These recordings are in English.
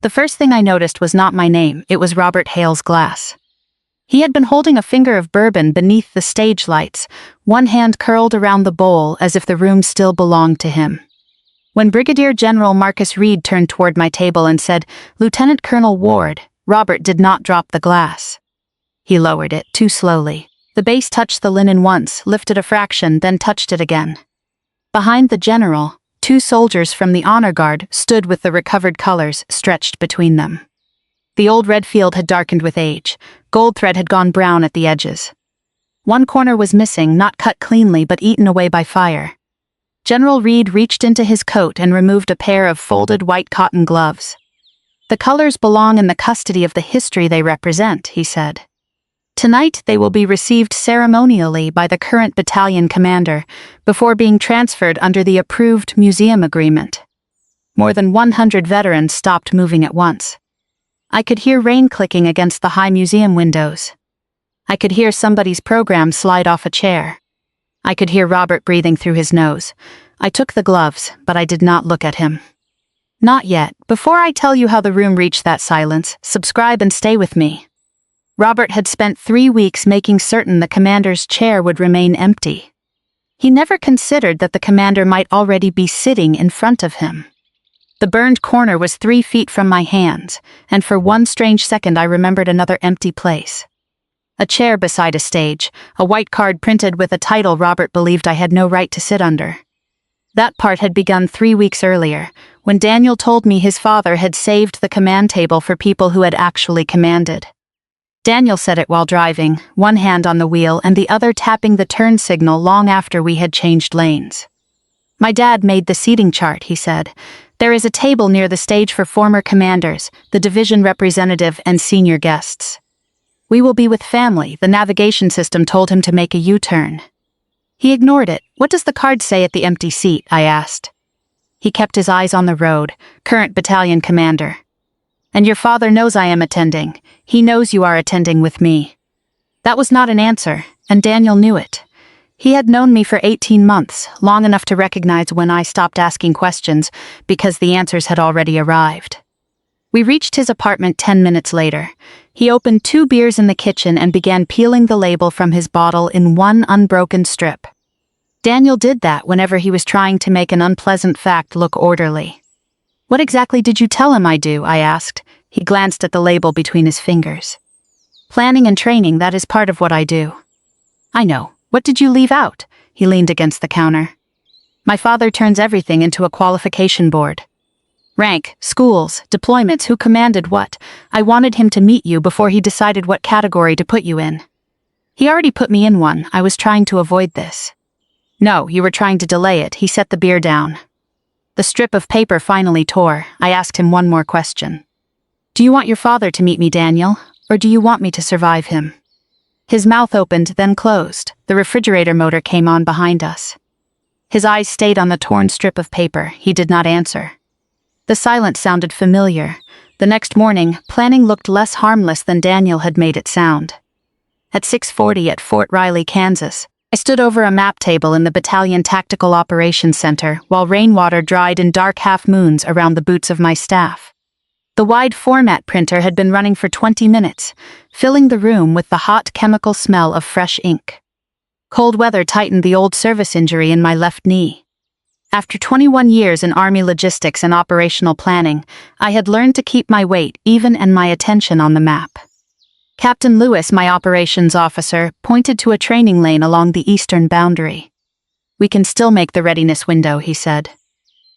The first thing I noticed was not my name, it was Robert Hale's glass. He had been holding a finger of bourbon beneath the stage lights, one hand curled around the bowl as if the room still belonged to him. When Brigadier General Marcus Reed turned toward my table and said, "Lieutenant Colonel Ward," Robert did not drop the glass. He lowered it, too slowly. The base touched the linen once, lifted a fraction, then touched it again. Behind the general, 2 soldiers from the honor guard stood with the recovered colors stretched between them. The old red field had darkened with age. Gold thread had gone brown at the edges. One corner was missing, not cut cleanly but eaten away by fire. General Reed reached into his coat and removed a pair of folded white cotton gloves. "The colors belong in the custody of the history they represent," he said. "Tonight they will be received ceremonially by the current battalion commander before being transferred under the approved museum agreement." More than 100 veterans stopped moving at once. I could hear rain clicking against the high museum windows. I could hear somebody's program slide off a chair. I could hear Robert breathing through his nose. I took the gloves, but I did not look at him. "Not yet. Before I tell you how the room reached that silence, subscribe and stay with me." Robert had spent 3 weeks making certain the commander's chair would remain empty. He never considered that the commander might already be sitting in front of him. The burned corner was 3 feet from my hands, and for one strange second I remembered another empty place. A chair beside a stage, a white card printed with a title Robert believed I had no right to sit under. That part had begun 3 weeks earlier, when Daniel told me his father had saved the command table for people who had actually commanded. Daniel said it while driving, one hand on the wheel and the other tapping the turn signal long after we had changed lanes. "My dad made the seating chart," he said. "There is a table near the stage for former commanders, the division representative, and senior guests. We will be with family," the navigation system told him to make a U-turn. He ignored it. "What does the card say at the empty seat?" I asked. He kept his eyes on the road, "Current battalion commander." "And your father knows I am attending. He knows you are attending with me." That was not an answer, and Daniel knew it. He had known me for 18 months, long enough to recognize when I stopped asking questions because the answers had already arrived. We reached his apartment 10 minutes later. He opened 2 beers in the kitchen and began peeling the label from his bottle in one unbroken strip. Daniel did that whenever he was trying to make an unpleasant fact look orderly. "What exactly did you tell him I do?" I asked. He glanced at the label between his fingers. "Planning and training, that is part of what I do." "I know. What did you leave out?" He leaned against the counter. "My father turns everything into a qualification board. Rank, schools, deployments, who commanded what. I wanted him to meet you before he decided what category to put you in. He already put me in one. I was trying to avoid this." "No, you were trying to delay it." He set the beer down. The strip of paper finally tore. I asked him one more question. "Do you want your father to meet me, Daniel, or do you want me to survive him?" His mouth opened, then closed. The refrigerator motor came on behind us. His eyes stayed on the torn strip of paper. He did not answer. The silence sounded familiar. The next morning, planning looked less harmless than Daniel had made it sound. At 6:40 at Fort Riley, Kansas, I stood over a map table in the Battalion Tactical Operations Center while rainwater dried in dark half-moons around the boots of my staff. The wide format printer had been running for 20 minutes, filling the room with the hot chemical smell of fresh ink. Cold weather tightened the old service injury in my left knee. After 21 years in Army logistics and operational planning, I had learned to keep my weight even and my attention on the map. Captain Lewis, my operations officer, pointed to a training lane along the eastern boundary. "We can still make the readiness window," he said.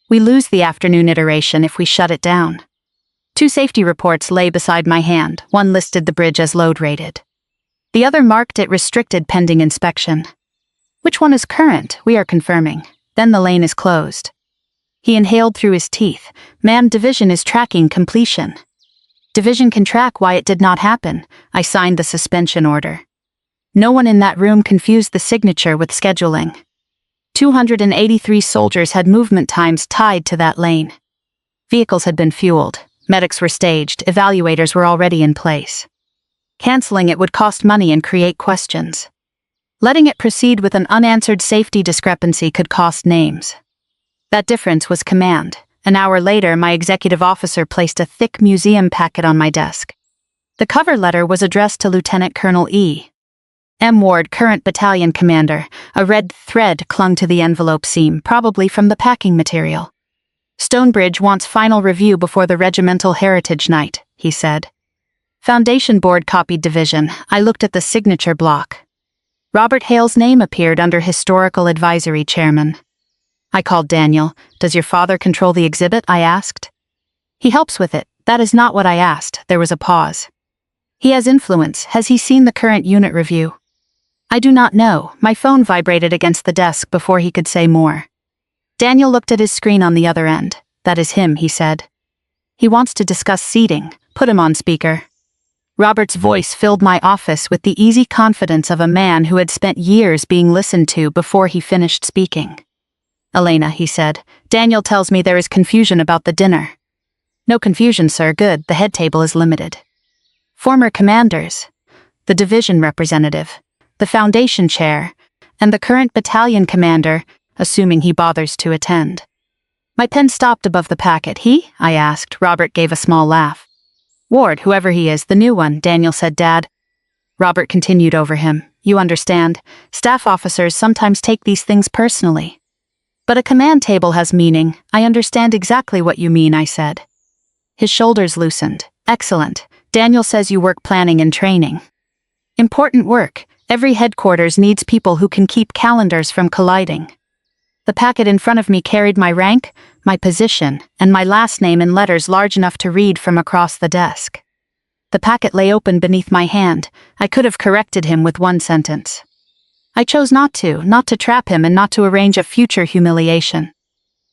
"We lose the afternoon iteration if we shut it down." 2 safety reports lay beside my hand. One listed the bridge as load rated. The other marked it restricted pending inspection. "Which one is current?" "We are confirming." "Then the lane is closed." He inhaled through his teeth. "Ma'am, division is tracking completion." "Division can track why it did not happen." I signed the suspension order. No one in that room confused the signature with scheduling. 283 soldiers had movement times tied to that lane. Vehicles had been fueled. Medics were staged. Evaluators were already in place. Canceling it would cost money and create questions. Letting it proceed with an unanswered safety discrepancy could cost names. That difference was command. An hour later, my executive officer placed a thick museum packet on my desk. The cover letter was addressed to Lieutenant Colonel E. M. Ward, current battalion commander. A red thread clung to the envelope seam, probably from the packing material. Stonebridge wants final review before the Regimental Heritage Night, he said. Foundation Board copied division. I looked at the signature block. Robert Hale's name appeared under Historical Advisory Chairman. I called Daniel. Does your father control the exhibit? I asked. He helps with it. That is not what I asked. There was a pause. He has influence. Has he seen the current unit review? I do not know. My phone vibrated against the desk before he could say more. Daniel looked at his screen on the other end. That is him, he said. He wants to discuss seating. Put him on speaker. Robert's voice filled my office with the easy confidence of a man who had spent years being listened to before he finished speaking. Elena, he said, Daniel tells me there is confusion about the dinner. No confusion, sir. Good. The head table is limited. Former commanders, the division representative, the foundation chair, and the current battalion commander, assuming he bothers to attend. My pen stopped above the packet. He? I asked. Robert gave a small laugh. Ward, whoever he is, the new one, Daniel said. Dad. Robert continued over him. You understand, staff officers sometimes take these things personally. But a command table has meaning. I understand exactly what you mean, I said. His shoulders loosened. Excellent. Daniel says you work planning and training. Important work. Every headquarters needs people who can keep calendars from colliding. The packet in front of me carried my rank, my position, and my last name in letters large enough to read from across the desk. The packet lay open beneath my hand. I could have corrected him with one sentence. I chose not to trap him and not to arrange a future humiliation.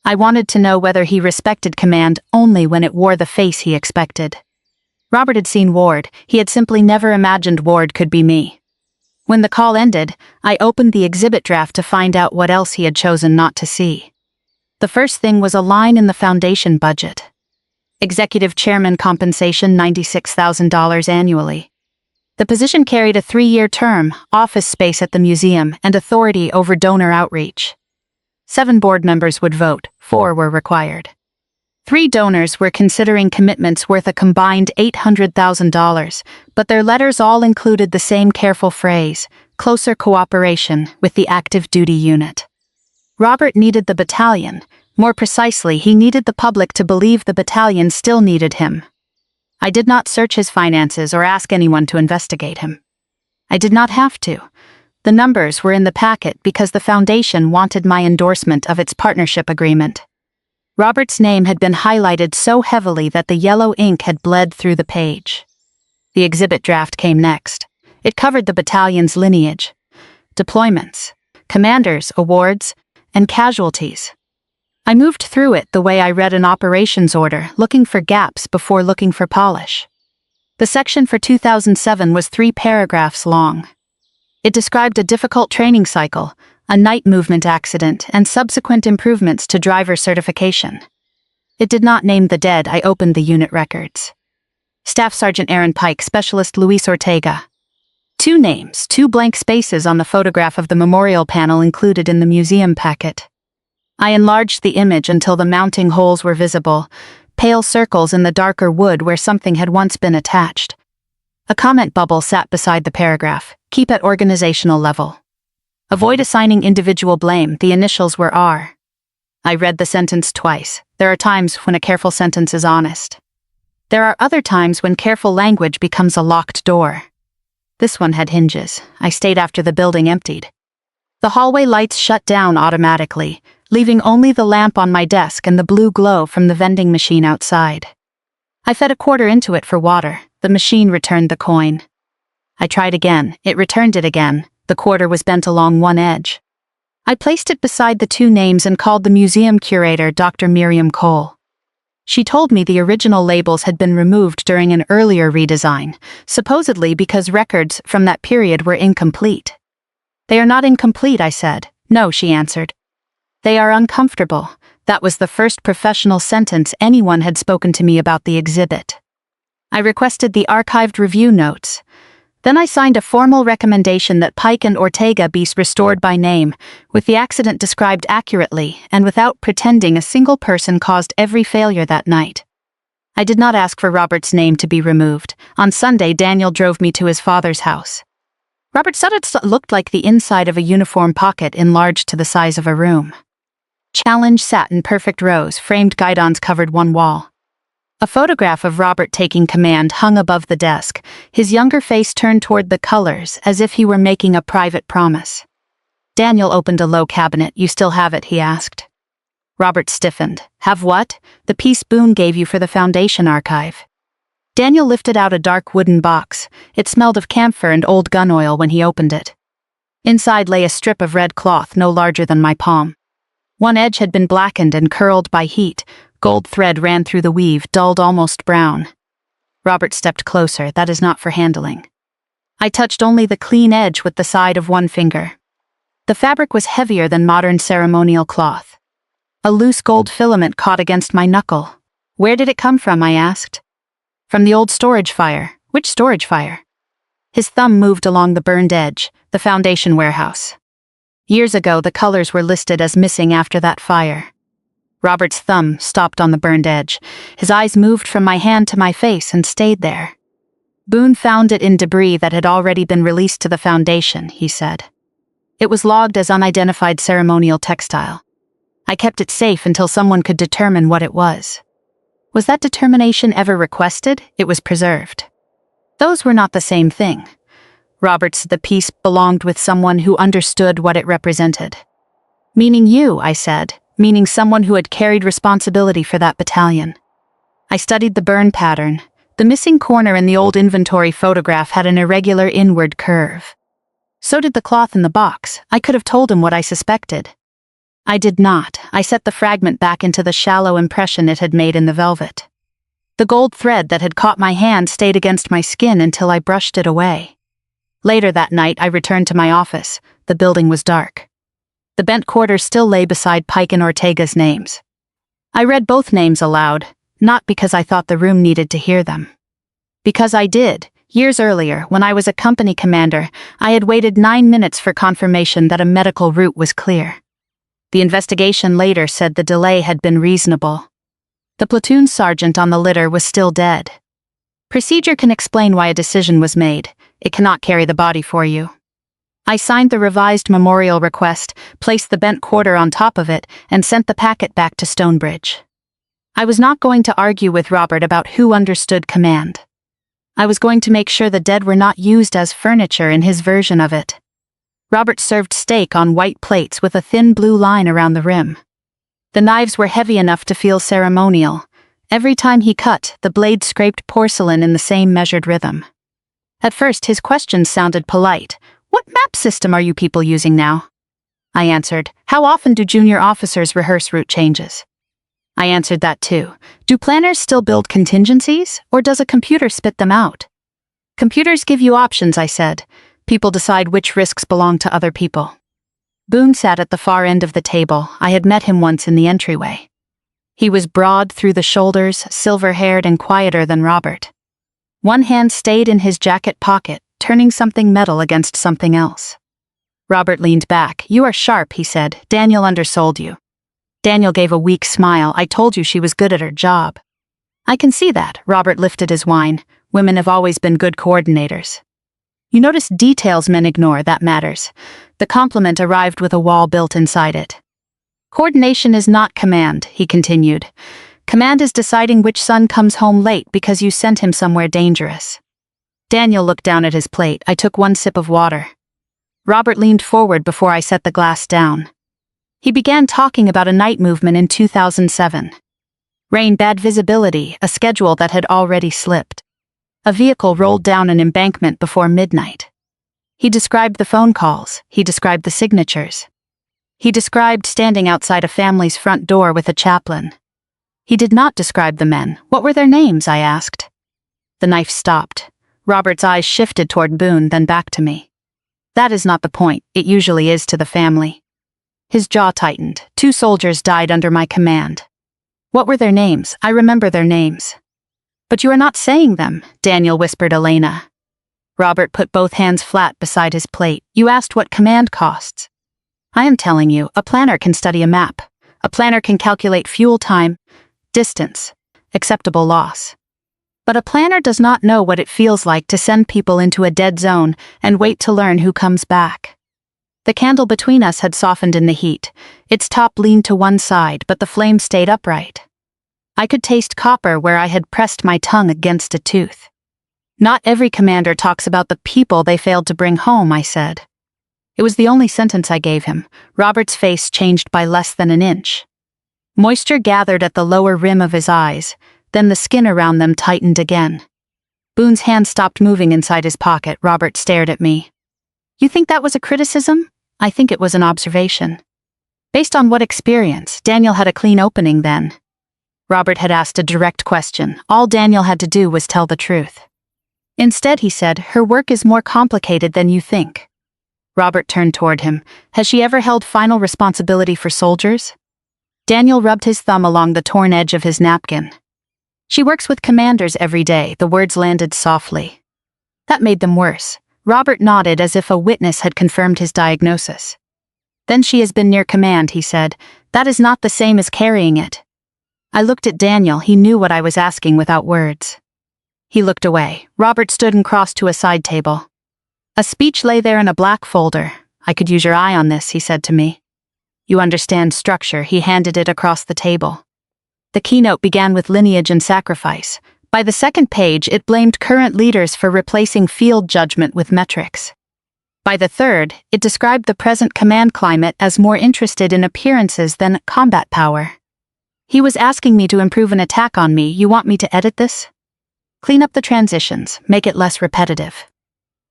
I wanted to know whether he respected command only when it wore the face he expected. Robert had seen Ward. He had simply never imagined Ward could be me. When the call ended, I opened the exhibit draft to find out what else he had chosen not to see. The first thing was a line in the foundation budget. Executive Chairman compensation $96,000 annually. The position carried a 3-year term, office space at the museum, and authority over donor outreach. 7 board members would vote, 4 were required. 3 donors were considering commitments worth a combined $800,000, but their letters all included the same careful phrase, closer cooperation with the active duty unit. Robert needed the battalion. More precisely, he needed the public to believe the battalion still needed him. I did not search his finances or ask anyone to investigate him. I did not have to. The numbers were in the packet because the foundation wanted my endorsement of its partnership agreement. Robert's name had been highlighted so heavily that the yellow ink had bled through the page. The exhibit draft came next. It covered the battalion's lineage, deployments, commanders, awards, and casualties. I moved through it the way I read an operations order, looking for gaps before looking for polish. The section for 2007 was 3 paragraphs long. It described a difficult training cycle, a night movement accident, and subsequent improvements to driver certification. It did not name the dead. I opened the unit records. Staff Sergeant Aaron Pike, Specialist Luis Ortega. 2 names, 2 blank spaces on the photograph of the memorial panel included in the museum packet. I enlarged the image until the mounting holes were visible, pale circles in the darker wood where something had once been attached. A comment bubble sat beside the paragraph. Keep at organizational level. Avoid assigning individual blame. The initials were R. I read the sentence twice. There are times when a careful sentence is honest. There are other times when careful language becomes a locked door. This one had hinges. I stayed after the building emptied. The hallway lights shut down automatically, leaving only the lamp on my desk and the blue glow from the vending machine outside. I fed a quarter into it for water. The machine returned the coin. I tried again. It returned it again. The quarter was bent along one edge. I placed it beside the 2 names and called the museum curator, Dr. Miriam Cole. She told me the original labels had been removed during an earlier redesign, supposedly because records from that period were incomplete. They are not incomplete, I said. No, she answered. They are uncomfortable. That was the first professional sentence anyone had spoken to me about the exhibit. I requested the archived review notes. Then I signed a formal recommendation that Pike and Ortega be restored by name, with the accident described accurately and without pretending a single person caused every failure that night. I did not ask for Robert's name to be removed. On Sunday, Daniel drove me to his father's house. Robert said it looked like the inside of a uniform pocket enlarged to the size of a room. Challenge sat in perfect rows, framed guidons covered one wall. A photograph of Robert taking command hung above the desk, his younger face turned toward the colors as if he were making a private promise. Daniel opened a low cabinet. "You still have it?" he asked. Robert stiffened. "Have what?" "The piece Boone gave you for the Foundation archive." Daniel lifted out a dark wooden box. It smelled of camphor and old gun oil when he opened it. Inside lay a strip of red cloth no larger than my palm. One edge had been blackened and curled by heat. Gold thread ran through the weave, dulled almost brown. Robert stepped closer. "That is not for handling." I touched only the clean edge with the side of one finger. The fabric was heavier than modern ceremonial cloth. A loose gold filament caught against my knuckle. "Where did it come from?" I asked. "From the old storage fire." "Which storage fire?" His thumb moved along the burned edge. "The Foundation warehouse. Years ago, the colors were listed as missing after that fire." Robert's thumb stopped on the burned edge. His eyes moved from my hand to my face and stayed there. "Boone found it in debris that had already been released to the Foundation," he said. "It was logged as unidentified ceremonial textile. I kept it safe until someone could determine what it was." "Was that determination ever requested?" "It was preserved." "Those were not the same thing." The piece belonged with someone who understood what it represented. "Meaning you," I said, "meaning someone who had carried responsibility for that battalion." I studied the burn pattern. The missing corner in the old inventory photograph had an irregular inward curve. So did the cloth in the box. I could have told him what I suspected. I did not. I set the fragment back into the shallow impression it had made in the velvet. The gold thread that had caught my hand stayed against my skin until I brushed it away. Later that night, I returned to my office. The building was dark. The bent quarters still lay beside Pike and Ortega's names. I read both names aloud, not because I thought the room needed to hear them. Because I did. Years earlier, when I was a company commander, I had waited 9 minutes for confirmation that a medical route was clear. The investigation later said the delay had been reasonable. The platoon sergeant on the litter was still dead. Procedure can explain why a decision was made. It cannot carry the body for you. I signed the revised memorial request, placed the bent quarter on top of it, and sent the packet back to Stonebridge. I was not going to argue with Robert about who understood command. I was going to make sure the dead were not used as furniture in his version of it. Robert served steak on white plates with a thin blue line around the rim. The knives were heavy enough to feel ceremonial. Every time he cut, the blade scraped porcelain in the same measured rhythm. At first, his questions sounded polite. "What map system are you people using now?" I answered, "How often do junior officers rehearse route changes?" I answered that too. "Do planners still build contingencies, or does a computer spit them out?" "Computers give you options," I said. "People decide which risks belong to other people." Boone sat at the far end of the table. I had met him once in the entryway. He was broad through the shoulders, silver-haired and quieter than Robert. One hand stayed in his jacket pocket, turning something metal against something else. Robert leaned back. "You are sharp," he said. "Daniel undersold you." Daniel gave a weak smile. "I told you she was good at her job." "I can see that." Robert lifted his wine. "Women have always been good coordinators." "You notice details men ignore, that matters." The compliment arrived with a wall built inside it. "Coordination is not command," he continued. "Command is deciding which son comes home late because you sent him somewhere dangerous." Daniel looked down at his plate. I took one sip of water. Robert leaned forward before I set the glass down. He began talking about a night movement in 2007. Rain, bad visibility, a schedule that had already slipped. A vehicle rolled down an embankment before midnight. He described the phone calls. He described the signatures. He described standing outside a family's front door with a chaplain. He did not describe the men. "What were their names?" I asked. The knife stopped. Robert's eyes shifted toward Boone, then back to me. "That is not the point. It usually is to the family." His jaw tightened. "2 soldiers died under my command." "What were their names?" "I remember their names." "But you are not saying them," Daniel whispered Elena. Robert put both hands flat beside his plate. You asked what command costs. I am telling you, a planner can study a map. A planner can calculate fuel time, distance, acceptable loss. But a planner does not know what it feels like to send people into a dead zone and wait to learn who comes back. The candle between us had softened in the heat. Its top leaned to one side, but the flame stayed upright. I could taste copper where I had pressed my tongue against a tooth. Not every commander talks about the people they failed to bring home, I said. It was the only sentence I gave him. Robert's face changed by less than an inch. Moisture gathered at the lower rim of his eyes, then the skin around them tightened again. Boone's hand stopped moving inside his pocket. Robert stared at me. You think that was a criticism? I think it was an observation. Based on what experience? Daniel had a clean opening then. Robert had asked a direct question. All Daniel had to do was tell the truth. Instead, he said, her work is more complicated than you think. Robert turned toward him. Has she ever held final responsibility for soldiers? Daniel rubbed his thumb along the torn edge of his napkin. She works with commanders every day. The words landed softly. That made them worse. Robert nodded as if a witness had confirmed his diagnosis. Then she has been near command, he said. That is not the same as carrying it. I looked at Daniel. He knew what I was asking without words. He looked away. Robert stood and crossed to a side table. A speech lay there in a black folder. I could use your eye on this, he said to me. You understand structure. He handed it across the table. The keynote began with lineage and sacrifice. By the second page, it blamed current leaders for replacing field judgment with metrics. By the third, it described the present command climate as more interested in appearances than combat power. He was asking me to improve an attack on me. You want me to edit this? Clean up the transitions, make it less repetitive.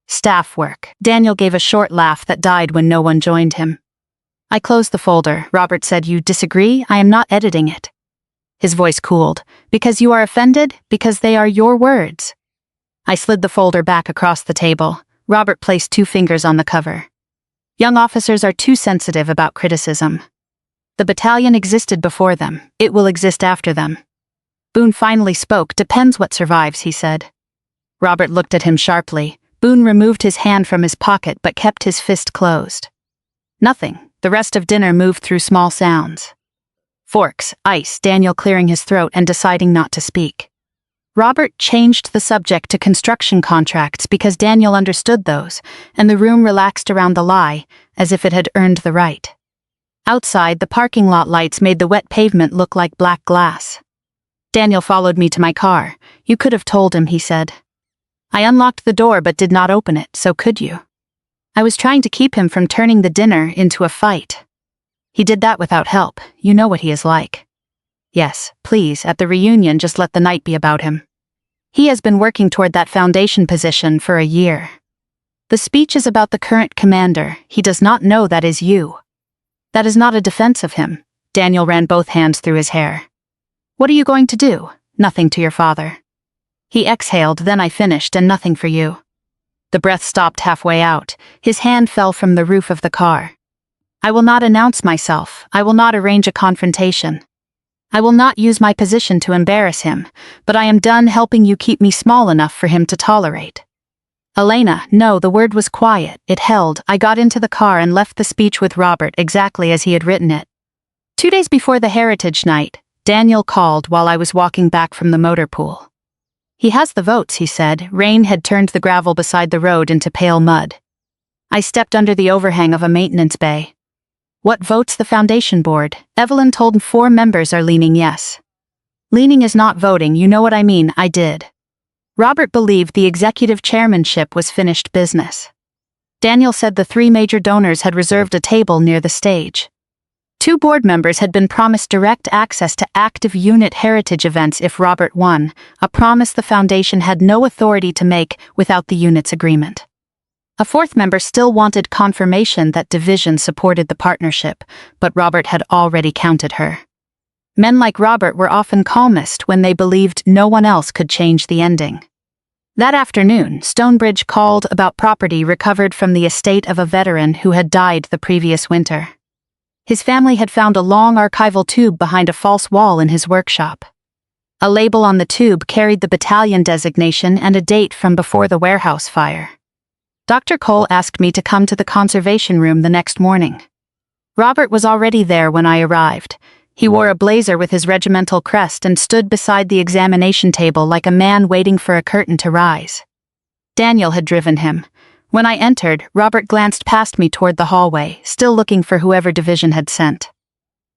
Staff work. Daniel gave a short laugh that died when no one joined him. I closed the folder. Robert said, You disagree? I am not editing it. His voice cooled. Because you are offended? Because they are your words. I slid the folder back across the table. Robert placed 2 fingers on the cover. Young officers are too sensitive about criticism. The battalion existed before them. It will exist after them. Boone finally spoke. Depends what survives, he said. Robert looked at him sharply. Boone removed his hand from his pocket but kept his fist closed. Nothing. The rest of dinner moved through small sounds. Forks, ice, Daniel clearing his throat and deciding not to speak. Robert changed the subject to construction contracts because Daniel understood those, and the room relaxed around the lie, as if it had earned the right. Outside, the parking lot lights made the wet pavement look like black glass. Daniel followed me to my car. You could have told him, he said. I unlocked the door but did not open it, so could you? I was trying to keep him from turning the dinner into a fight. He did that without help. You know what he is like. Yes, please, at the reunion just let the night be about him. He has been working toward that foundation position for a year. The speech is about the current commander. He does not know that is you. That is not a defense of him. Daniel ran both hands through his hair. What are you going to do? Nothing to your father. He exhaled, then I finished, and nothing for you. The breath stopped halfway out. His hand fell from the roof of the car. I will not announce myself. I will not arrange a confrontation. I will not use my position to embarrass him, but I am done helping you keep me small enough for him to tolerate. Elena, no, the word was quiet. It held. I got into the car and left the speech with Robert exactly as he had written it. 2 days before the Heritage Night, Daniel called while I was walking back from the motor pool. He has the votes, he said. Rain had turned the gravel beside the road into pale mud. I stepped under the overhang of a maintenance bay. What votes the foundation board? Evelyn told 4 members are leaning yes. Leaning is not voting, you know what I mean. I did. Robert believed the executive chairmanship was finished business. Daniel said the 3 major donors had reserved a table near the stage. 2 board members had been promised direct access to active unit heritage events if Robert won, a promise the foundation had no authority to make without the unit's agreement. A 4th member still wanted confirmation that division supported the partnership, but Robert had already counted her. Men like Robert were often calmest when they believed no one else could change the ending. That afternoon, Stonebridge called about property recovered from the estate of a veteran who had died the previous winter. His family had found a long archival tube behind a false wall in his workshop. A label on the tube carried the battalion designation and a date from before the warehouse fire. Dr. Cole asked me to come to the conservation room the next morning. Robert was already there when I arrived. He wore a blazer with his regimental crest and stood beside the examination table like a man waiting for a curtain to rise. Daniel had driven him. When I entered, Robert glanced past me toward the hallway, still looking for whoever division had sent.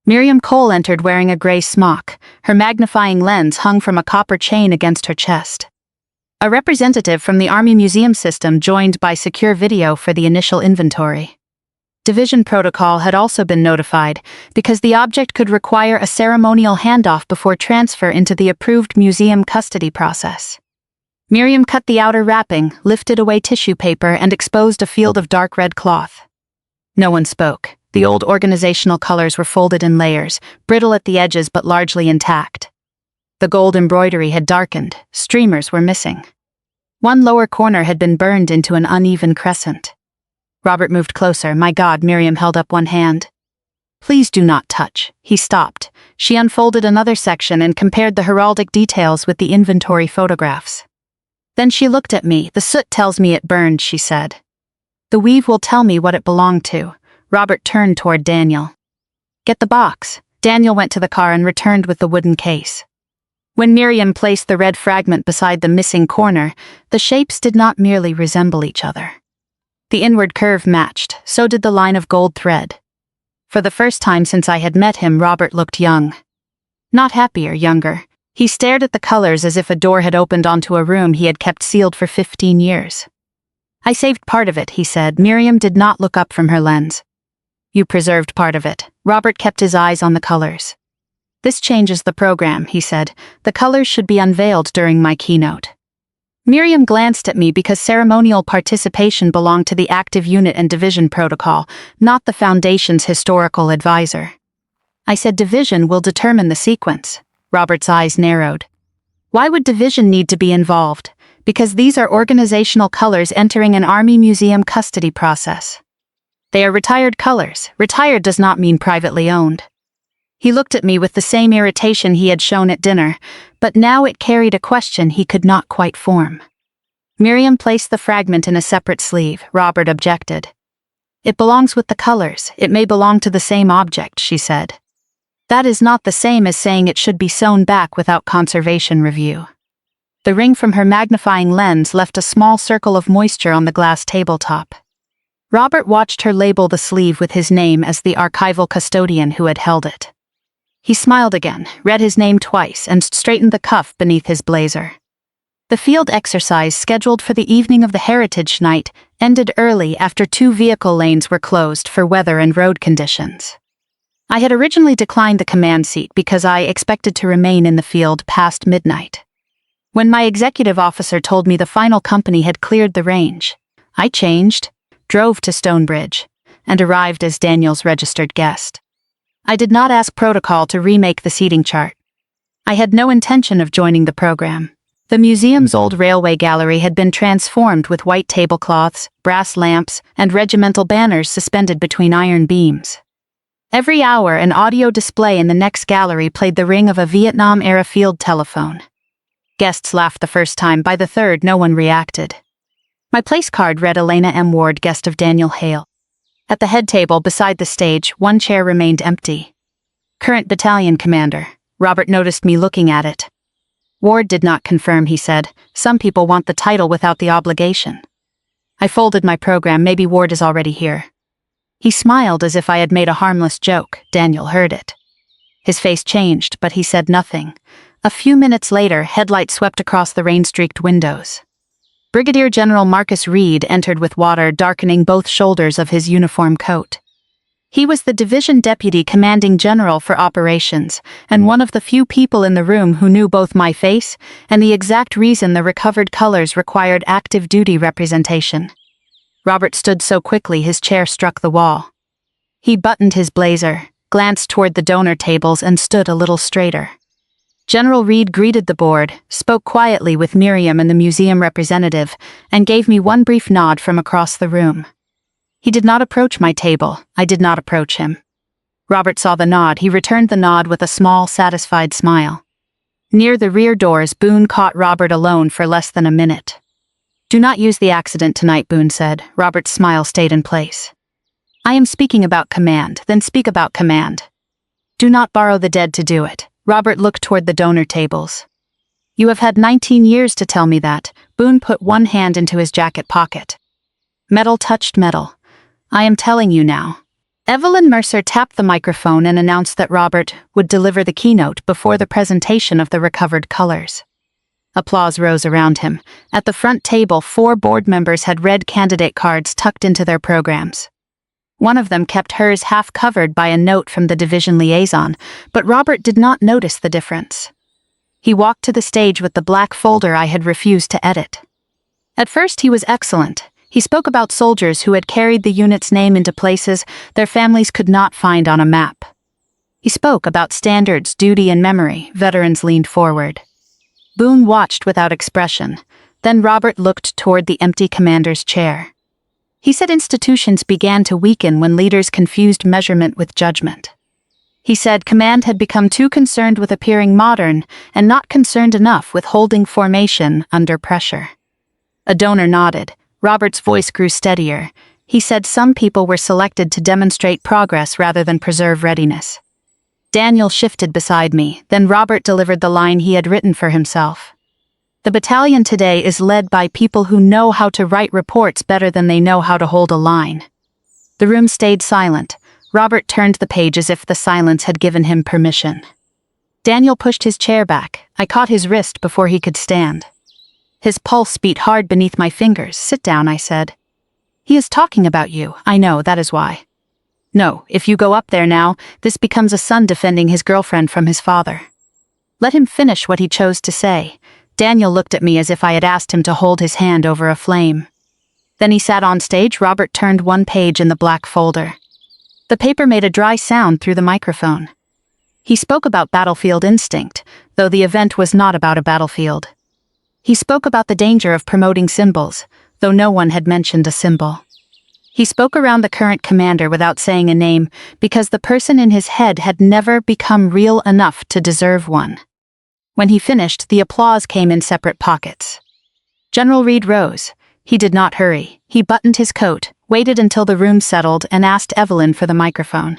Miriam Cole entered wearing a gray smock. Her magnifying lens hung from a copper chain against her chest. A representative from the Army Museum system joined by secure video for the initial inventory. Division protocol had also been notified, because the object could require a ceremonial handoff before transfer into the approved museum custody process. Miriam cut the outer wrapping, lifted away tissue paper, and exposed a field of dark red cloth. No one spoke. The old organizational colors were folded in layers, brittle at the edges but largely intact. The gold embroidery had darkened, streamers were missing. One lower corner had been burned into an uneven crescent. Robert moved closer. My God, Miriam held up one hand. Please do not touch. He stopped. She unfolded another section and compared the heraldic details with the inventory photographs. Then she looked at me. The soot tells me it burned, she said. The weave will tell me what it belonged to. Robert turned toward Daniel. Get the box. Daniel went to the car and returned with the wooden case. When Miriam placed the red fragment beside the missing corner, the shapes did not merely resemble each other. The inward curve matched, so did the line of gold thread. For the first time since I had met him, Robert looked young. Not happy or younger. He stared at the colors as if a door had opened onto a room he had kept sealed for 15 years. I saved part of it, he said. Miriam did not look up from her lens. You preserved part of it. Robert kept his eyes on the colors. This changes the program, he said. The colors should be unveiled during my keynote. Miriam glanced at me because ceremonial participation belonged to the active unit and division protocol, not the Foundation's historical advisor. I said division will determine the sequence. Robert's eyes narrowed. Why would division need to be involved? Because these are organizational colors entering an Army Museum custody process. They are retired colors. Retired does not mean privately owned. He looked at me with the same irritation he had shown at dinner, but now it carried a question he could not quite form. Miriam placed the fragment in a separate sleeve. Robert objected. It belongs with the colors. It may belong to the same object, she said. That is not the same as saying it should be sewn back without conservation review. The ring from her magnifying lens left a small circle of moisture on the glass tabletop. Robert watched her label the sleeve with his name as the archival custodian who had held it. He smiled again, read his name twice, and straightened the cuff beneath his blazer. The field exercise scheduled for the evening of the Heritage Night ended early after 2 vehicle lanes were closed for weather and road conditions. I had originally declined the command seat because I expected to remain in the field past midnight. When my executive officer told me the final company had cleared the range, I changed, drove to Stonebridge, and arrived as Daniel's registered guest. I did not ask protocol to remake the seating chart. I had no intention of joining the program. The museum's old railway gallery had been transformed with white tablecloths, brass lamps, and regimental banners suspended between iron beams. Every hour, an audio display in the next gallery played the ring of a Vietnam-era field telephone. Guests laughed the first time. By the third, no one reacted. My place card read Elena M. Ward, guest of Daniel Hale. At the head table beside the stage, one chair remained empty. Current battalion commander. Robert noticed me looking at it. Ward did not confirm, he said. Some people want the title without the obligation. I folded my program. Maybe Ward is already here. He smiled as if I had made a harmless joke. Daniel heard it. His face changed, but he said nothing. A few minutes later, headlights swept across the rain-streaked windows. Brigadier General Marcus Reed entered with water darkening both shoulders of his uniform coat. He was the division deputy commanding general for operations, and one of the few people in the room who knew both my face and the exact reason the recovered colors required active duty representation. Robert stood so quickly his chair struck the wall. He buttoned his blazer, glanced toward the donor tables, and stood a little straighter. General Reed greeted the board, spoke quietly with Miriam and the museum representative, and gave me one brief nod from across the room. He did not approach my table. I did not approach him. Robert saw the nod. He returned the nod with a small, satisfied smile. Near the rear doors, Boone caught Robert alone for less than a minute. Do not use the accident tonight, Boone said. Robert's smile stayed in place. I am speaking about command, then speak about command. Do not borrow the dead to do it. Robert looked toward the donor tables. You have had 19 years to tell me that. Boone put one hand into his jacket pocket. Metal touched metal. I am telling you now. Evelyn Mercer tapped the microphone and announced that Robert would deliver the keynote before the presentation of the recovered colors. Applause rose around him. At the front table, 4 board members had red candidate cards tucked into their programs. One of them kept hers half covered by a note from the division liaison, but Robert did not notice the difference. He walked to the stage with the black folder I had refused to edit. At first he was excellent. He spoke about soldiers who had carried the unit's name into places their families could not find on a map. He spoke about standards, duty, and memory. Veterans leaned forward. Boone watched without expression. Then Robert looked toward the empty commander's chair. He said institutions began to weaken when leaders confused measurement with judgment. He said command had become too concerned with appearing modern and not concerned enough with holding formation under pressure. A donor nodded. Robert's voice grew steadier. He said some people were selected to demonstrate progress rather than preserve readiness. Daniel shifted beside me, then Robert delivered the line he had written for himself. The battalion today is led by people who know how to write reports better than they know how to hold a line. The room stayed silent. Robert turned the page as if the silence had given him permission. Daniel pushed his chair back. I caught his wrist before he could stand. His pulse beat hard beneath my fingers. Sit down, I said. He is talking about you. I know, that is why. No, if you go up there now, this becomes a son defending his girlfriend from his father. Let him finish what he chose to say. Daniel looked at me as if I had asked him to hold his hand over a flame. Then he sat on stage. Robert turned one page in the black folder. The paper made a dry sound through the microphone. He spoke about battlefield instinct, though the event was not about a battlefield. He spoke about the danger of promoting symbols, though no one had mentioned a symbol. He spoke around the current commander without saying a name, because the person in his head had never become real enough to deserve one. When he finished, the applause came in separate pockets. General Reed rose. He did not hurry. He buttoned his coat, waited until the room settled, and asked Evelyn for the microphone.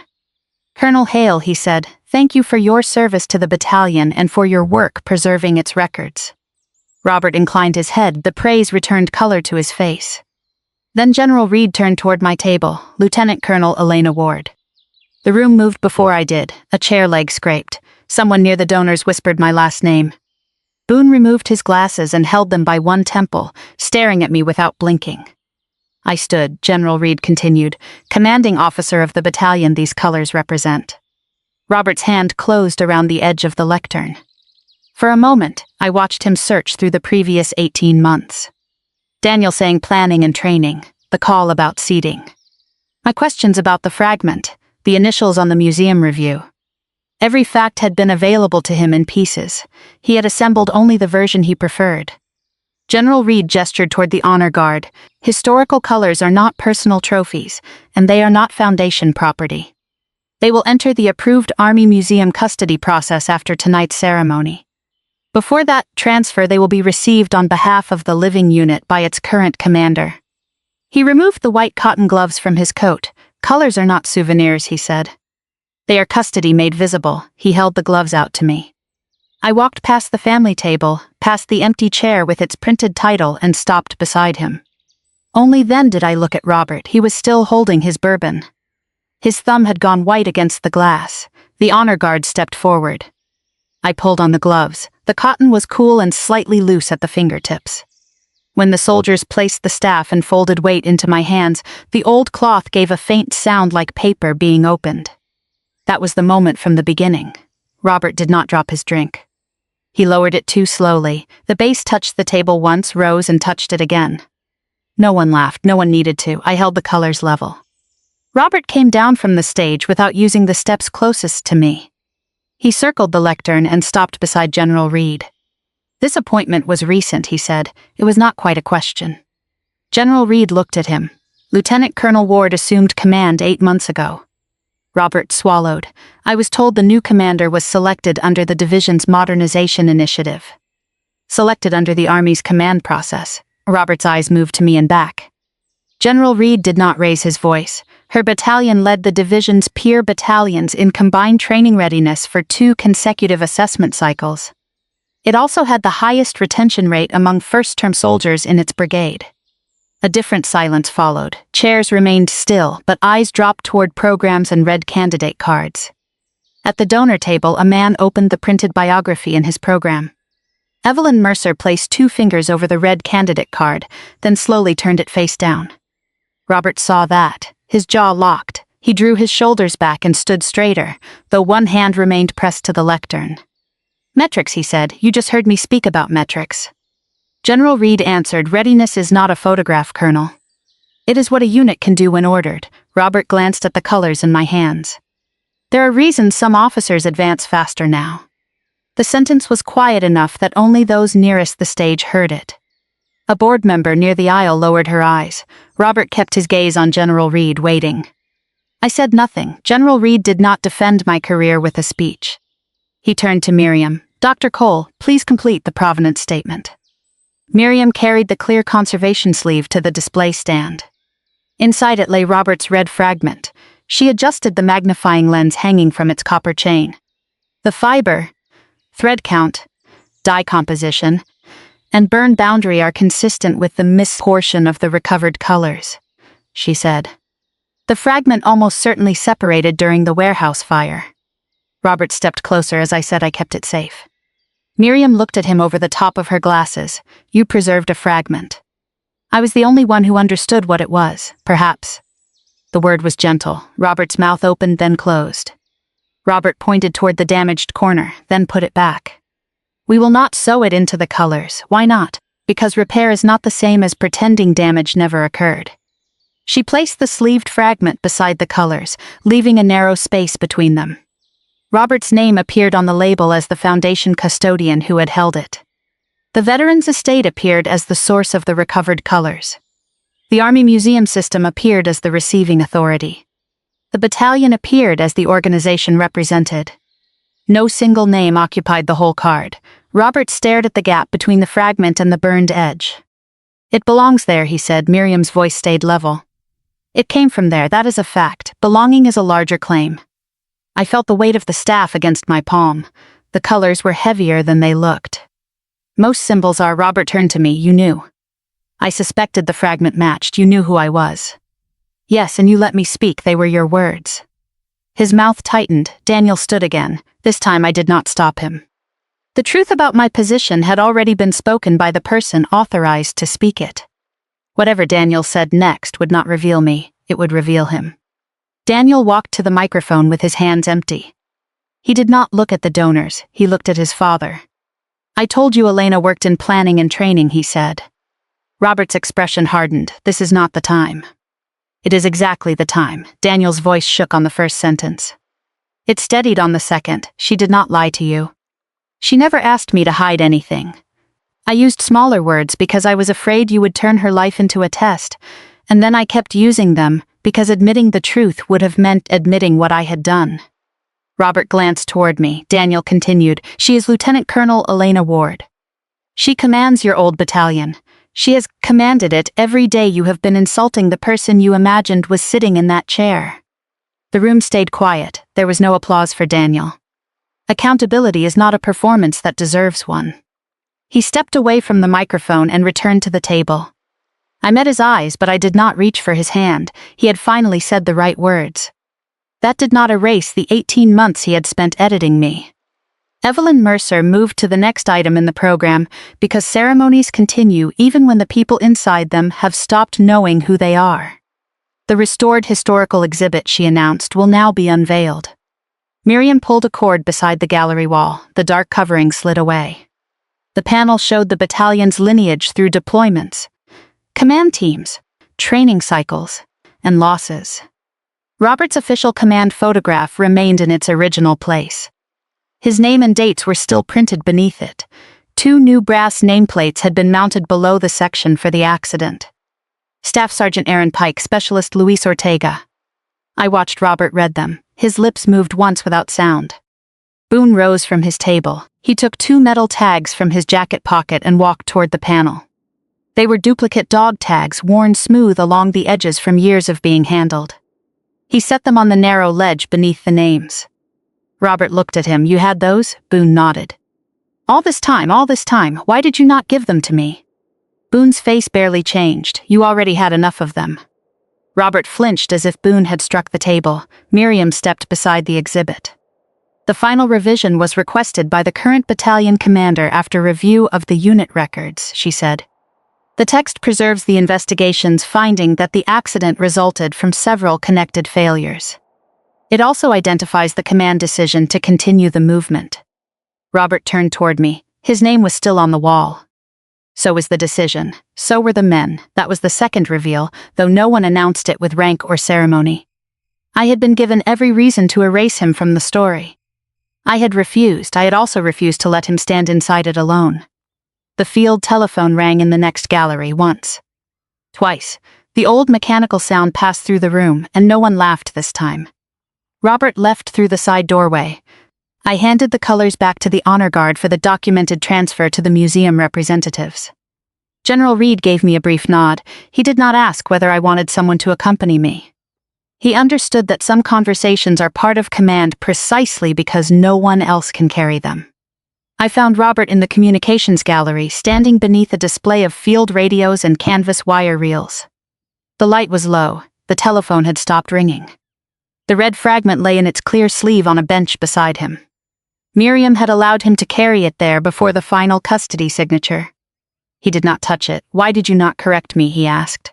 Colonel Hale, he said, thank you for your service to the battalion and for your work preserving its records. Robert inclined his head. The praise returned color to his face. Then General Reed turned toward my table, Lieutenant Colonel Elena Ward. The room moved before I did. A chair leg scraped. Someone near the donors whispered my last name. Boone removed his glasses and held them by one temple, staring at me without blinking. I stood. General Reed continued, commanding officer of the battalion these colors represent. Robert's hand closed around the edge of the lectern. For a moment, I watched him search through the previous 18 months. Daniel saying planning and training, the call about seating. My questions about the fragment, the initials on the museum review. Every fact had been available to him in pieces. He had assembled only the version he preferred. General Reed gestured toward the honor guard. Historical colors are not personal trophies, and they are not foundation property. They will enter the approved Army Museum custody process after tonight's ceremony. Before that transfer, they will be received on behalf of the living unit by its current commander. He removed the white cotton gloves from his coat. Colors are not souvenirs, he said. They are custody made visible. He held the gloves out to me. I walked past the family table, past the empty chair with its printed title, and stopped beside him. Only then did I look at Robert. He was still holding his bourbon. His thumb had gone white against the glass. The honor guard stepped forward. I pulled on the gloves. The cotton was cool and slightly loose at the fingertips. When the soldiers placed the staff and folded weight into my hands, the old cloth gave a faint sound like paper being opened. That was the moment from the beginning. Robert did not drop his drink. He lowered it too slowly. The base touched the table once, rose, and touched it again. No one laughed. No one needed to. I held the colors level. Robert came down from the stage without using the steps closest to me. He circled the lectern and stopped beside General Reed. This appointment was recent, he said. It was not quite a question. General Reed looked at him. Lieutenant Colonel Ward assumed command 8 months ago. Robert swallowed. I was told the new commander was selected under the division's modernization initiative. Selected under the Army's command process. Robert's eyes moved to me and back. General Reed did not raise his voice. Her battalion led the division's peer battalions in combined training readiness for 2 consecutive assessment cycles. It also had the highest retention rate among first-term soldiers in its brigade. A different silence followed. Chairs remained still, but eyes dropped toward programs and read candidate cards. At the donor table, a man opened the printed biography in his program. Evelyn Mercer placed 2 fingers over the red candidate card, then slowly turned it face down. Robert saw that. His jaw locked. He drew his shoulders back and stood straighter, though one hand remained pressed to the lectern. "Metrics," he said. "You just heard me speak about metrics." General Reed answered, "Readiness is not a photograph, Colonel. It is what a unit can do when ordered." Robert glanced at the colors in my hands. "There are reasons some officers advance faster now." The sentence was quiet enough that only those nearest the stage heard it. A board member near the aisle lowered her eyes. Robert kept his gaze on General Reed, waiting. I said nothing. General Reed did not defend my career with a speech. He turned to Miriam. "Dr. Cole, please complete the provenance statement." Miriam carried the clear conservation sleeve to the display stand. Inside it lay Robert's red fragment. She adjusted the magnifying lens hanging from its copper chain. "The fiber, thread count, dye composition, and burn boundary are consistent with the missed portion of the recovered colors," she said. "The fragment almost certainly separated during the warehouse fire." Robert stepped closer as I said I kept it safe. Miriam looked at him over the top of her glasses. "You preserved a fragment." I was the only one who understood what it was, perhaps. The word was gentle. Robert's mouth opened, then closed. Robert pointed toward the damaged corner, then put it back. "We will not sew it into the colors." "Why not?" "Because repair is not the same as pretending damage never occurred." She placed the sleeved fragment beside the colors, leaving a narrow space between them. Robert's name appeared on the label as the Foundation custodian who had held it. The veteran's estate appeared as the source of the recovered colors. The Army Museum System appeared as the receiving authority. The battalion appeared as the organization represented. No single name occupied the whole card. Robert stared at the gap between the fragment and the burned edge. "It belongs there," he said. Miriam's voice stayed level. "It came from there, that is a fact. Belonging is a larger claim." I felt the weight of the staff against my palm. The colors were heavier than they looked. "Most symbols are." Robert turned to me. "You knew." I suspected the fragment matched. "You knew who I was." "Yes, and you let me speak. They were your words." His mouth tightened. Daniel stood again. This time I did not stop him. The truth about my position had already been spoken by the person authorized to speak it. Whatever Daniel said next would not reveal me. It would reveal him. Daniel walked to the microphone with his hands empty. He did not look at the donors. He looked at his father. "I told you Elena worked in planning and training," he said. Robert's expression hardened. "This is not the time." "It is exactly the time." Daniel's voice shook on the first sentence. It steadied on the second. "She did not lie to you. She never asked me to hide anything. I used smaller words because I was afraid you would turn her life into a test, and then I kept using them because admitting the truth would have meant admitting what I had done." Robert glanced toward me. Daniel continued, "She is Lieutenant Colonel Elena Ward. She commands your old battalion. She has commanded it every day you have been insulting the person you imagined was sitting in that chair." The room stayed quiet. There was no applause for Daniel. Accountability is not a performance that deserves one. He stepped away from the microphone and returned to the table. I met his eyes, but I did not reach for his hand. He had finally said the right words. That did not erase the 18 months he had spent editing me. Evelyn Mercer moved to the next item in the program because ceremonies continue even when the people inside them have stopped knowing who they are. The restored historical exhibit, she announced, will now be unveiled. Miriam pulled a cord beside the gallery wall. The dark covering slid away. The panel showed the battalion's lineage through deployments, command teams, training cycles, and losses. Robert's official command photograph remained in its original place. His name and dates were still printed beneath it. 2 new brass nameplates had been mounted below the section for the accident. Staff Sergeant Aaron Pike, Specialist Luis Ortega. I watched Robert read them. His lips moved once without sound. Boone rose from his table. He took 2 metal tags from his jacket pocket and walked toward the panel. They were duplicate dog tags worn smooth along the edges from years of being handled. He set them on the narrow ledge beneath the names. Robert looked at him. You had those? Boone nodded. All this time, why did you not give them to me? Boone's face barely changed. You already had enough of them. Robert flinched as if Boone had struck the table. Miriam stepped beside the exhibit. The final revision was requested by the current battalion commander after review of the unit records, she said. The text preserves the investigation's finding that the accident resulted from several connected failures. It also identifies the command decision to continue the movement. Robert turned toward me. His name was still on the wall. So was the decision. So were the men. That was the second reveal, though no one announced it with rank or ceremony. I had been given every reason to erase him from the story. I had also refused to let him stand inside it alone. The field telephone rang in the next gallery once. Twice. The old mechanical sound passed through the room, and no one laughed this time. Robert left through the side doorway. I handed the colors back to the honor guard for the documented transfer to the museum representatives. General Reed gave me a brief nod. He did not ask whether I wanted someone to accompany me. He understood that some conversations are part of command precisely because no one else can carry them. I found Robert in the communications gallery, standing beneath a display of field radios and canvas wire reels. The light was low. The telephone had stopped ringing. The red fragment lay in its clear sleeve on a bench beside him. Miriam had allowed him to carry it there before the final custody signature. He did not touch it. Why did you not correct me? He asked.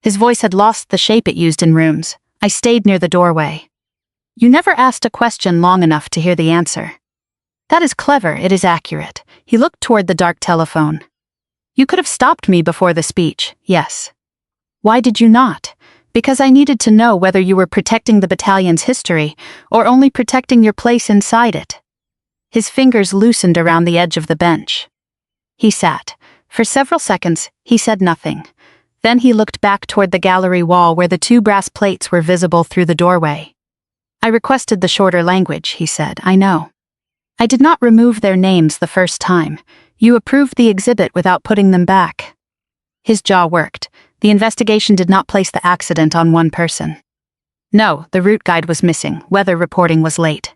His voice had lost the shape it used in rooms. I stayed near the doorway. You never asked a question long enough to hear the answer. That is clever. It is accurate. He looked toward the dark telephone. You could have stopped me before the speech. Yes. Why did you not? Because I needed to know whether you were protecting the battalion's history or only protecting your place inside it. His fingers loosened around the edge of the bench. He sat. For several seconds, he said nothing. Then he looked back toward the gallery wall where the two brass plates were visible through the doorway. I requested the shorter language, he said. I know. I did not remove their names the first time. You approved the exhibit without putting them back. His jaw worked. The investigation did not place the accident on one person. No, the route guide was missing. Weather reporting was late.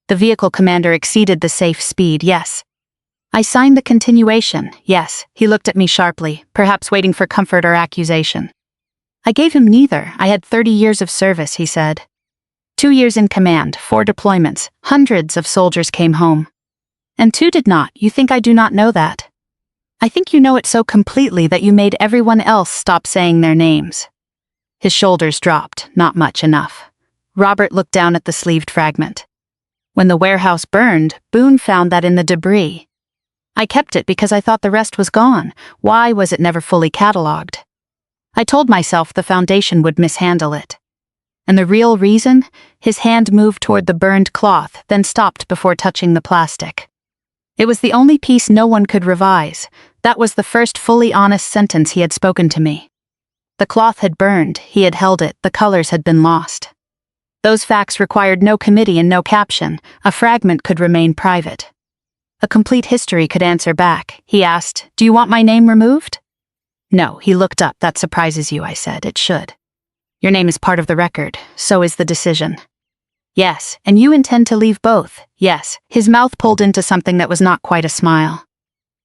The vehicle commander exceeded the safe speed, yes. I signed the continuation, yes. He looked at me sharply, perhaps waiting for comfort or accusation. I gave him neither. I had 30 years of service, he said. 2 years in command, 4 deployments, hundreds of soldiers came home. And 2 did not. You think I do not know that? I think you know it so completely that you made everyone else stop saying their names. His shoulders dropped, not much enough. Robert looked down at the sleeved fragment. When the warehouse burned, Boone found that in the debris. I kept it because I thought the rest was gone. Why was it never fully catalogued? I told myself the Foundation would mishandle it. And the real reason? His hand moved toward the burned cloth, then stopped before touching the plastic. It was the only piece no one could revise. That was the first fully honest sentence he had spoken to me. The cloth had burned, he had held it, the colors had been lost. Those facts required no committee and no caption. A fragment could remain private. A complete history could answer back. He asked, "Do you want my name removed?" No, he looked up. That surprises you, I said. It should. Your name is part of the record. So is the decision. Yes, and you intend to leave both. Yes. His mouth pulled into something that was not quite a smile.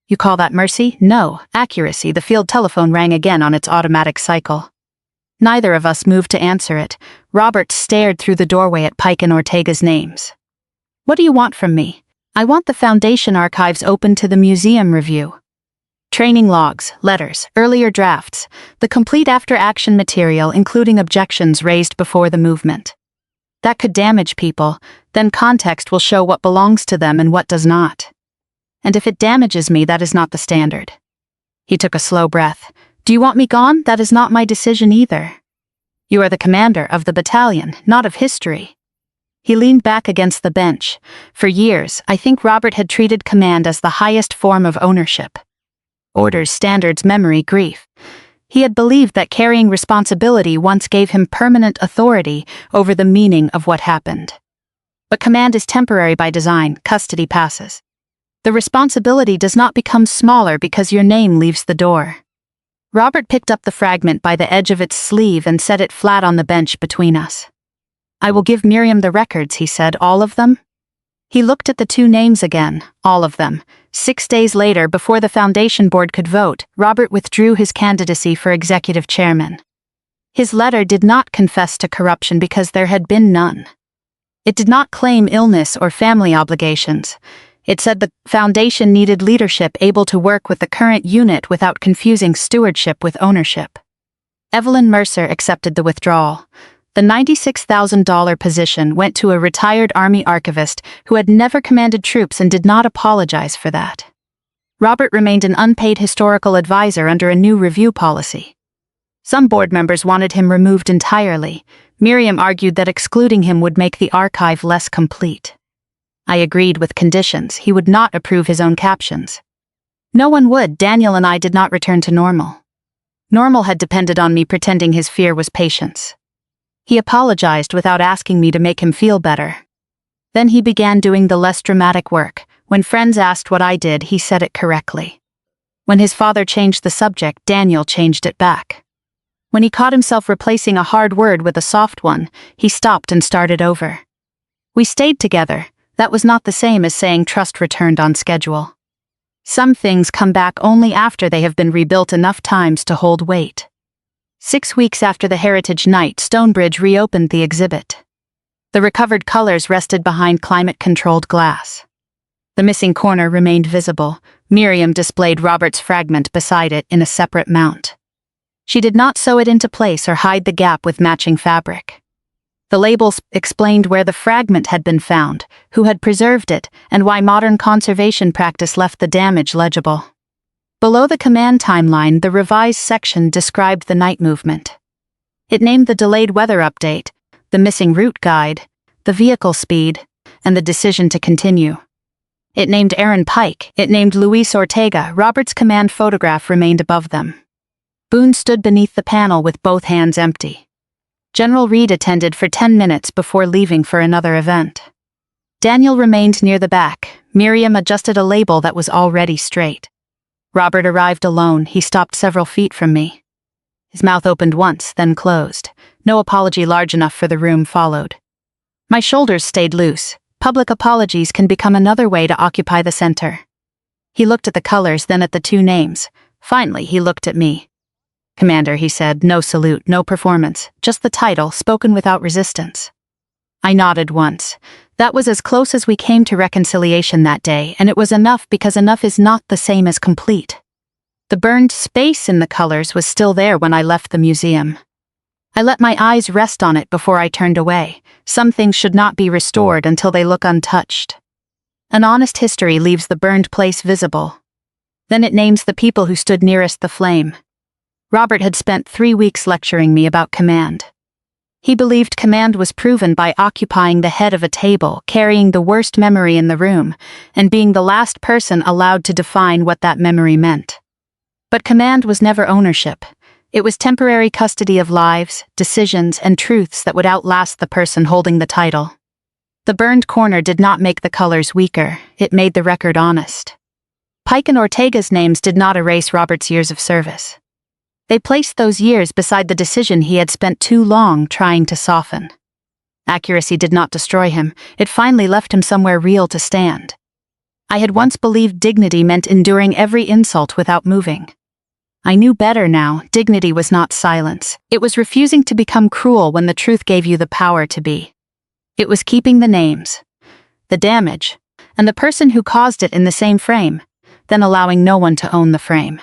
You call that mercy? No, accuracy. The field telephone rang again on its automatic cycle. Neither of us moved to answer it. Robert stared through the doorway at Pike and Ortega's names. What do you want from me? I want the Foundation archives open to the museum review. Training logs, letters, earlier drafts, the complete after-action material including objections raised before the movement. That could damage people, then context will show what belongs to them and what does not. And if it damages me, that is not the standard. He took a slow breath. Do you want me gone? That is not my decision either. You are the commander of the battalion, not of history. He leaned back against the bench. For years, I think Robert had treated command as the highest form of ownership. Orders, standards, memory, grief. He had believed that carrying responsibility once gave him permanent authority over the meaning of what happened. But command is temporary by design, custody passes. The responsibility does not become smaller because your name leaves the door. Robert picked up the fragment by the edge of its sleeve and set it flat on the bench between us. "I will give Miriam the records," he said. "All of them?" He looked at the two names again. All of them. 6 days later, before the foundation board could vote, Robert withdrew his candidacy for executive chairman. His letter did not confess to corruption because there had been none. It did not claim illness or family obligations. It said the foundation needed leadership able to work with the current unit without confusing stewardship with ownership. Evelyn Mercer accepted the withdrawal. The $96,000 position went to a retired Army archivist who had never commanded troops and did not apologize for that. Robert remained an unpaid historical advisor under a new review policy. Some board members wanted him removed entirely. Miriam argued that excluding him would make the archive less complete. I agreed with conditions. He would not approve his own captions. No one would. Daniel and I did not return to normal. Normal had depended on me pretending his fear was patience. He apologized without asking me to make him feel better. Then he began doing the less dramatic work. When friends asked what I did, he said it correctly. When his father changed the subject, Daniel changed it back. When he caught himself replacing a hard word with a soft one, he stopped and started over. We stayed together. That was not the same as saying trust returned on schedule. Some things come back only after they have been rebuilt enough times to hold weight. 6 weeks after the Heritage Night, Stonebridge reopened the exhibit. The recovered colors rested behind climate-controlled glass. The missing corner remained visible. Miriam displayed Robert's fragment beside it in a separate mount. She did not sew it into place or hide the gap with matching fabric. The labels explained where the fragment had been found, who had preserved it, and why modern conservation practice left the damage legible. Below the command timeline, the revised section described the night movement. It named the delayed weather update, the missing route guide, the vehicle speed, and the decision to continue. It named Aaron Pike. It named Luis Ortega. Robert's command photograph remained above them. Boone stood beneath the panel with both hands empty. General Reed attended for 10 minutes before leaving for another event. Daniel remained near the back. Miriam adjusted a label that was already straight. Robert arrived alone. He stopped several feet from me. His mouth opened once, then closed. No apology large enough for the room followed. My shoulders stayed loose. Public apologies can become another way to occupy the center. He looked at the colors, then at the two names. Finally, he looked at me. "Commander," he said, "no salute, no performance, just the title, spoken without resistance." I nodded once. That was as close as we came to reconciliation that day, and it was enough because enough is not the same as complete. The burned space in the colors was still there when I left the museum. I let my eyes rest on it before I turned away. Some things should not be restored until they look untouched. An honest history leaves the burned place visible. Then it names the people who stood nearest the flame. Robert had spent 3 weeks lecturing me about command. He believed command was proven by occupying the head of a table, carrying the worst memory in the room, and being the last person allowed to define what that memory meant. But command was never ownership. It was temporary custody of lives, decisions, and truths that would outlast the person holding the title. The burned corner did not make the colors weaker, it made the record honest. Pike and Ortega's names did not erase Robert's years of service. They placed those years beside the decision he had spent too long trying to soften. Accuracy did not destroy him, it finally left him somewhere real to stand. I had once believed dignity meant enduring every insult without moving. I knew better now. Dignity was not silence. It was refusing to become cruel when the truth gave you the power to be. It was keeping the names, the damage, and the person who caused it in the same frame, then allowing no one to own the frame.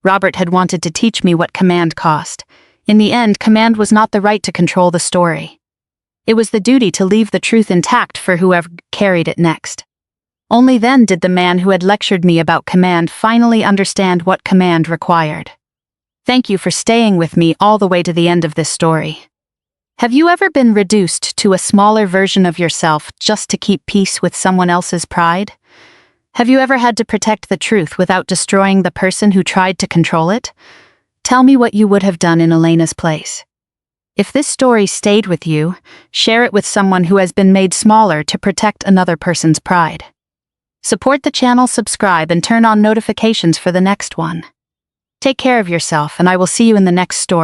Robert had wanted to teach me what command cost. In the end, command was not the right to control the story. It was the duty to leave the truth intact for whoever carried it next. Only then did the man who had lectured me about command finally understand what command required. Thank you for staying with me all the way to the end of this story. Have you ever been reduced to a smaller version of yourself just to keep peace with someone else's pride? Have you ever had to protect the truth without destroying the person who tried to control it? Tell me what you would have done in Elena's place. If this story stayed with you, share it with someone who has been made smaller to protect another person's pride. Support the channel, subscribe, and turn on notifications for the next one. Take care of yourself, and I will see you in the next story.